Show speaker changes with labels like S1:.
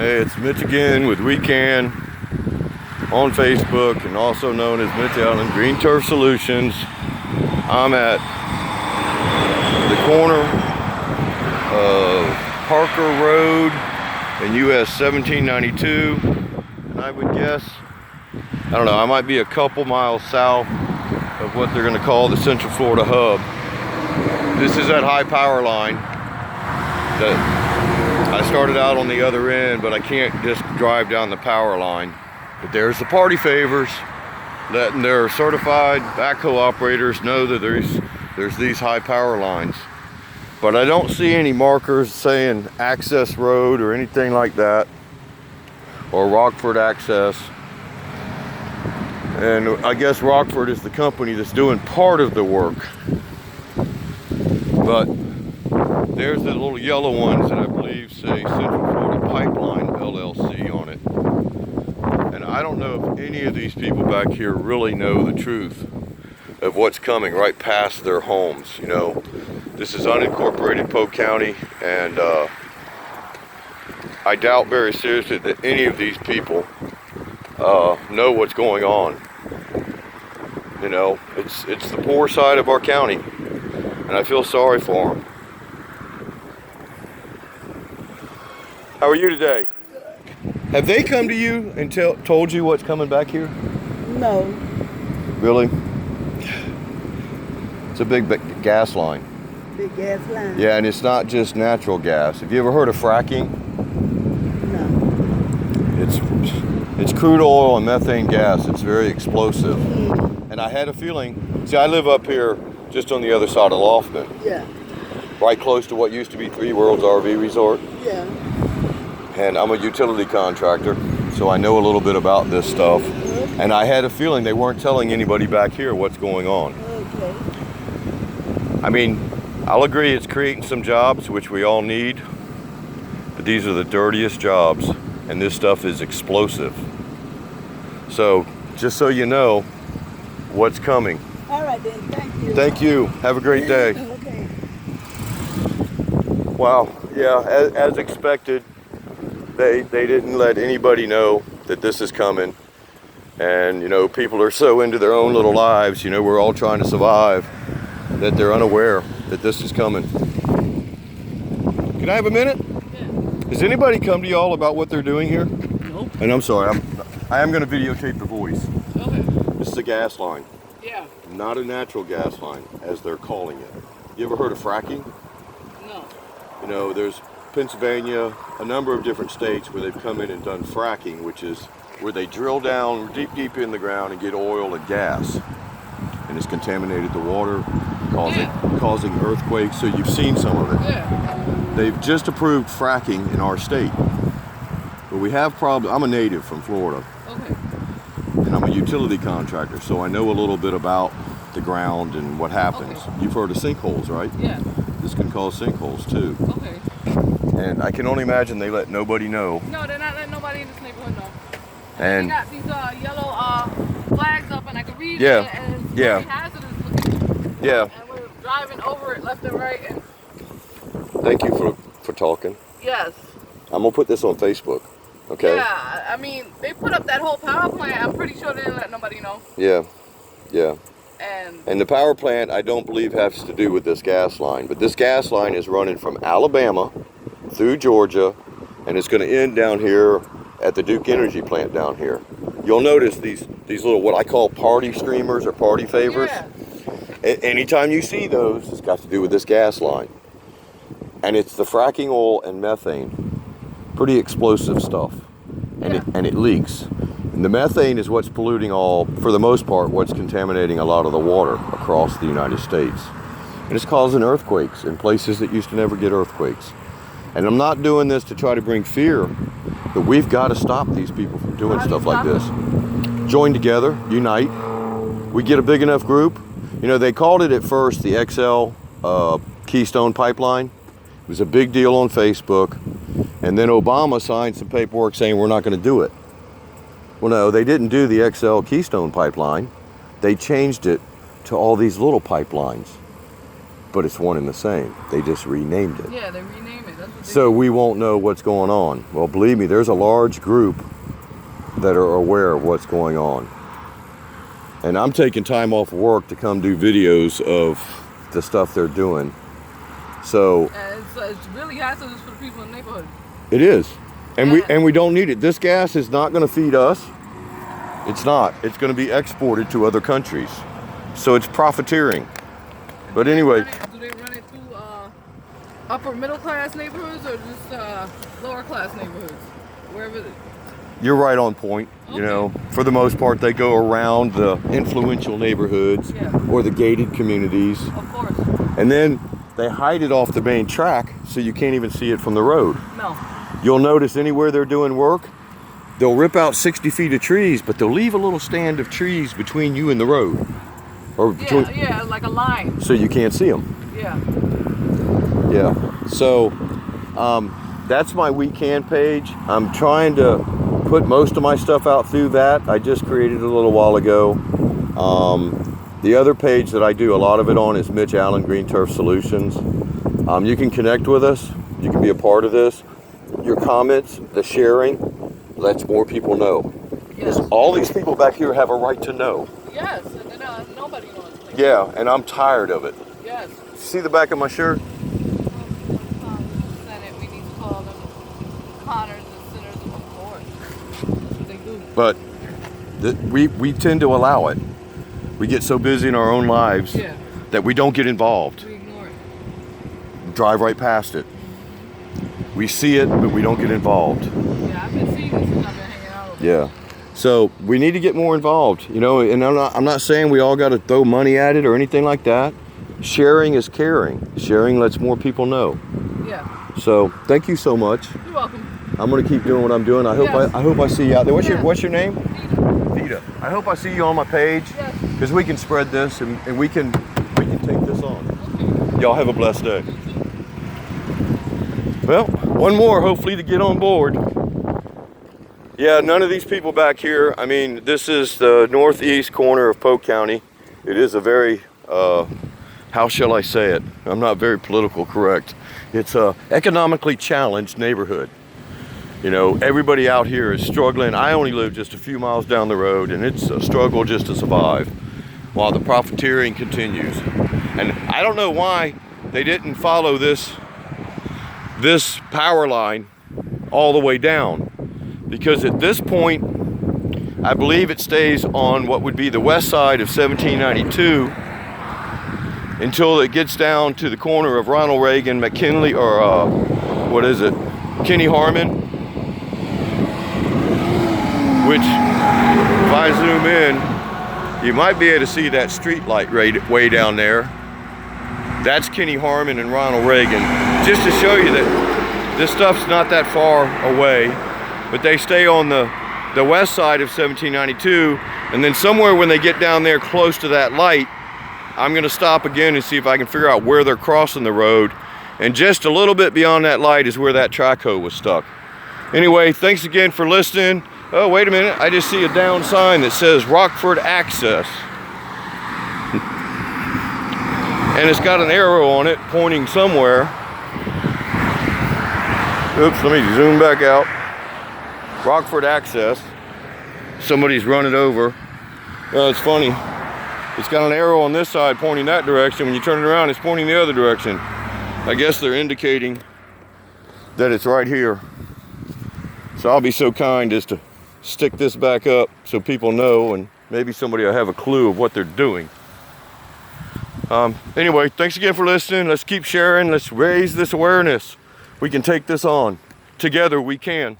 S1: Hey, it's Mitch again with We Can on Facebook and also known as Mitch Allen Green Turf Solutions. I'm at the corner of Parker Road and US 1792, and I would guess, I don't know, I might be a couple miles south of what they're going to call the Central Florida Hub. This is that high power line that I started out on the other end, but I can't just drive down the power line. But there's the party favors, letting their certified backhoe operators know that there's these high power lines. But I don't see any markers saying access road or anything like that, or Rockford access. And I guess Rockford is the company that's doing part of the work. But there's the little yellow ones that I believe say Central Florida Pipeline LLC on it. And I don't know if any of these people back here really know the truth of what's coming right past their homes. You know, this is unincorporated Polk County, and I doubt very seriously that any of these people know what's going on. You know, it's the poor side of our county, and I feel sorry for them. How are you today? Have they come to you and told you what's coming back here?
S2: No.
S1: Really? It's a big gas line.
S2: Big gas line?
S1: Yeah, and it's not just natural gas. Have you ever heard of fracking?
S2: No.
S1: It's crude oil and methane gas. It's very explosive. And I had a feeling, see, I live up here just on the other side of Laufman.
S2: Yeah.
S1: Right close to what used to be Three Worlds RV Resort.
S2: Yeah.
S1: And I'm a utility contractor, so I know a little bit about this stuff. And I had a feeling they weren't telling anybody back here what's going on.
S2: Okay.
S1: I mean, I'll agree it's creating some jobs, which we all need, but these are the dirtiest jobs, and this stuff is explosive. So, just so you know what's coming.
S2: All right then, thank you.
S1: Thank you. Have a great day.
S2: Okay.
S1: Wow, yeah, as expected, they didn't let anybody know that this is coming. And, you know, people are so into their own little lives, you know, we're all trying to survive, that they're unaware that this is coming. Can I have a minute?
S3: Yeah.
S1: Has anybody come to y'all about what they're doing here?
S3: Nope.
S1: And I'm sorry, I am going to videotape the voice.
S3: Okay.
S1: This is a gas line,
S3: Yeah.
S1: not a natural gas line, as they're calling it. You ever heard of fracking?
S3: No.
S1: You know, there's Pennsylvania, a number of different states where they've come in and done fracking, which is where they drill down deep in the ground and get oil and gas. And it's contaminated the water, causing earthquakes, so you've seen some of it.
S3: Yeah.
S1: They've just approved fracking in our state. But we have problems. I'm a native from Florida,
S3: Okay.
S1: and I'm a utility contractor, so I know a little bit about the ground and what happens.
S3: Okay.
S1: You've heard of sinkholes, right?
S3: Yeah.
S1: This can cause sinkholes too.
S3: Okay.
S1: And I can only imagine they let nobody know.
S3: No, they're not letting nobody in this neighborhood know.
S1: And
S3: they got these yellow flags up, and I can read
S1: Yeah.
S3: it, and it's
S1: Yeah.
S3: very hazardous looking.
S1: yeah,
S3: And we're driving over it left and right, and
S1: thank you for talking.
S3: yes.
S1: I'm gonna put this on Facebook. Okay.
S3: Yeah, I mean, they put up that whole power plant. I'm pretty sure they didn't let nobody know.
S1: Yeah.
S3: And
S1: The power plant, I don't believe, has to do with this gas line, but this gas line is running from Alabama through Georgia, and it's going to end down here at the Duke Energy plant down here. You'll notice these little, what I call party streamers or party favors.
S3: yeah.
S1: Anytime you see those, it's got to do with this gas line. And it's the fracking oil and methane. Pretty explosive stuff. And it leaks. And the methane is what's polluting for the most part, what's contaminating a lot of the water across the United States. And it's causing earthquakes in places that used to never get earthquakes. And I'm not doing this to try to bring fear, but we've got to stop these people from doing stuff like this. Join together, unite. We get a big enough group. You know, they called it at first the XL Keystone Pipeline. It was a big deal on Facebook. And then Obama signed some paperwork saying we're not going to do it. Well, no, they didn't do the XL Keystone Pipeline. They changed it to all these little pipelines. But it's one and the same. They just renamed it.
S3: Yeah, they rename it. That's what
S1: so we won't know what's going on. Well, believe me, there's a large group that are aware of what's going on. And I'm taking time off work to come do videos of the stuff they're doing. So
S3: it's really hazardous for the people in the neighborhood.
S1: it is. And we don't need it. This gas is not going to feed us. It's not. It's going to be exported to other countries. So it's profiteering. But anyway,
S3: do they run it through upper middle class neighborhoods or just lower class neighborhoods? Wherever.
S1: You're right on point.
S3: Okay.
S1: You know, for the most part, they go around the influential neighborhoods or the gated communities.
S3: Of course.
S1: And then they hide it off the main track so you can't even see it from the road.
S3: No.
S1: You'll notice anywhere they're doing work, they'll rip out 60 feet of trees, but they'll leave a little stand of trees between you and the road. Or between,
S3: yeah, like a line.
S1: so you can't see them.
S3: Yeah.
S1: Yeah. So that's my We Can page. I'm trying to put most of my stuff out through that. I just created it a little while ago. The other page that I do a lot of it on is Mitch Allen Green Turf Solutions. You can connect with us. You can be a part of this. Your comments, the sharing, lets more people know.
S3: Yes.
S1: All these people back here have a right to know.
S3: Yes, and nobody knows.
S1: Yeah, and I'm tired of it.
S3: Yes.
S1: See the back of my shirt?
S3: Senate, we need to call them Connors and sinners of the Lord. That's what they do.
S1: But we tend to allow it. We get so busy in our own lives that we don't get involved.
S3: We ignore it.
S1: Drive right past it. We see it, but we don't get involved.
S3: Yeah, I've been seeing this since I've been hanging out with
S1: Yeah. So we need to get more involved, you know, and I'm not saying we all got to throw money at it or anything like that. Sharing is caring. Sharing lets more people know.
S3: Yeah.
S1: So thank you so much.
S3: You're welcome.
S1: I'm going to keep doing what I'm doing. I hope I see you out there. What's your name?
S3: Peter.
S1: Vita. I hope I see you on my page
S3: Yes.
S1: because we can spread this and we can take this on.
S3: Okay.
S1: Y'all have a blessed day. Well, one more hopefully to get on board. Yeah, none of these people back here, I mean, this is the northeast corner of Polk County. It is a very, how shall I say it? I'm not very political correct. It's a economically challenged neighborhood. You know, everybody out here is struggling. I only live just a few miles down the road and it's a struggle just to survive while the profiteering continues. And I don't know why they didn't follow this power line all the way down, because at this point I believe it stays on what would be the west side of 1792 until it gets down to the corner of Ronald Reagan, McKinley, or Kenny Harmon, which if I zoom in you might be able to see that street light right way down there. That's Kenny Harmon and Ronald Reagan, just to show you that this stuff's not that far away, but they stay on the west side of 1792, and then somewhere when they get down there close to that light, I'm gonna stop again and see if I can figure out where they're crossing the road, and just a little bit beyond that light is where that track hoe was stuck. Anyway, thanks again for listening. Oh, wait a minute, I just see a down sign that says Rockford Access. And it's got an arrow on it pointing somewhere. Oops, let me zoom back out. Rockford Access. Somebody's run it over. It's funny. It's got an arrow on this side pointing that direction. When you turn it around, it's pointing the other direction. I guess they're indicating that it's right here. So I'll be so kind as to stick this back up so people know, and maybe somebody will have a clue of what they're doing. Anyway, thanks again for listening. Let's keep sharing. Let's raise this awareness. We can take this on. Together we can.